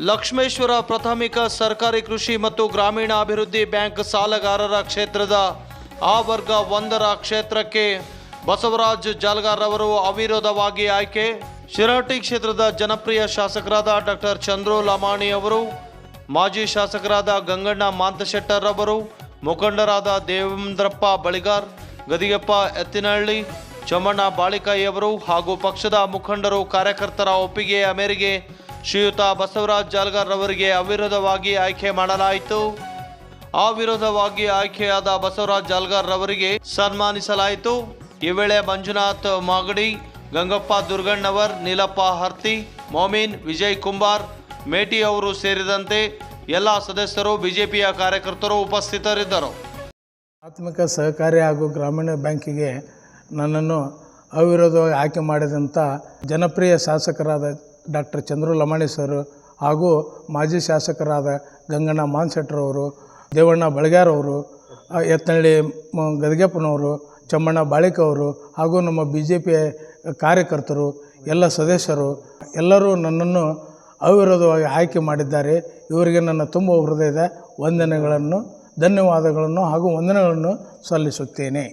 ಲಕ್ಷ್ಮೇಶ್ವರ ಪ್ರಾಥಮಿಕ ಸರ್ಕಾರಿ ಕೃಷಿ ಮತ್ತು ಗ್ರಾಮೀಣಾಭಿವೃದ್ಧಿ ಬ್ಯಾಂಕ್ ಸಾಲಗಾರರ ಕ್ಷೇತ್ರದ ಆ ವರ್ಗ 1ರ ಕ್ಷೇತ್ರಕ್ಕೆ ಬಸವರಾಜ್ ಜಾಲಗಾರ್ ಅವರು ಅವಿರೋಧವಾಗಿ ಆಯ್ಕೆ. ಶಿರಹಟ್ಟಿ ಕ್ಷೇತ್ರದ ಜನಪ್ರಿಯ ಶಾಸಕರಾದ ಡಾಕ್ಟರ್ ಚಂದ್ರು ಲಮಾಣಿ ಅವರು, ಮಾಜಿ ಶಾಸಕರಾದ ಗಂಗಣ್ಣ ಮಾಂತಶೆಟ್ಟರ್ ಅವರು, ಮುಖಂಡರಾದ ದೇವೇಂದ್ರಪ್ಪ ಬಳಿಗಾರ್, ಗದಿಗೆಪ್ಪ ಎತ್ತಿನಹಳ್ಳಿ, ಚಮ್ಮಣ್ಣ ಬಾಳಿಕಾಯಿ ಅವರು ಹಾಗೂ ಪಕ್ಷದ ಮುಖಂಡರು ಕಾರ್ಯಕರ್ತರ ಒಪ್ಪಿಗೆಯ ಮೇರೆಗೆ ಶ್ರೀಯುತ ಬಸವರಾಜ್ ಜಾಲಗಾರ್ ಅವರಿಗೆ ಅವಿರೋಧವಾಗಿ ಆಯ್ಕೆ ಮಾಡಲಾಯಿತು. ಅವಿರೋಧವಾಗಿ ಆಯ್ಕೆಯಾದ ಬಸವರಾಜ್ ಜಾಲಗಾರ್ ಅವರಿಗೆ ಸನ್ಮಾನಿಸಲಾಯಿತು. ಈ ವೇಳೆ ಮಂಜುನಾಥ್ ಮಾಗಡಿ, ಗಂಗಪ್ಪ ದುರ್ಗಣ್ಣವರ್, ನೀಲಪ್ಪ ಹರ್ತಿ, ಮೊಮಿನ್, ವಿಜಯ್ ಕುಂಬಾರ್, ಮೇಟಿ ಅವರು ಸೇರಿದಂತೆ ಎಲ್ಲ ಸದಸ್ಯರು, ಬಿಜೆಪಿಯ ಕಾರ್ಯಕರ್ತರು ಉಪಸ್ಥಿತರಿದ್ದರು. ಪ್ರಾಥಮಿಕ ಸಹಕಾರಿ ಹಾಗೂ ಗ್ರಾಮೀಣ ಬ್ಯಾಂಕಿಗೆ ನನ್ನನ್ನು ಅವಿರೋಧವಾಗಿ ಆಯ್ಕೆ ಮಾಡಿದಂಥ ಜನಪ್ರಿಯ ಶಾಸಕರಾದ ಡಾಕ್ಟರ್ ಚಂದ್ರು ಲಮಾಣಿ ಸರ್ ಹಾಗೂ ಮಾಜಿ ಶಾಸಕರಾದ ಗಂಗಣ್ಣ ಮಾಂತಶೆಟ್ಟರವರು, ದೇವಣ್ಣ ಬಳಿಗಾರ್ ಅವರು, ಎತ್ತನಹಳ್ಳಿ ಗದಿಗೆಪ್ಪನವರು, ಚಮ್ಮಣ್ಣ ಬಾಳಿಕವರು ಹಾಗೂ ನಮ್ಮ BJP ಕಾರ್ಯಕರ್ತರು, ಎಲ್ಲ ಸದಸ್ಯರು ಎಲ್ಲರೂ ನನ್ನನ್ನು ಅವಿರೋಧವಾಗಿ ಆಯ್ಕೆ ಮಾಡಿದ್ದಾರೆ. ಇವರಿಗೆ ನನ್ನ ತುಂಬ ಹೃದಯದ ಧನ್ಯವಾದಗಳನ್ನು ಹಾಗೂ ವಂದನೆಗಳನ್ನು ಸಲ್ಲಿಸುತ್ತೇನೆ.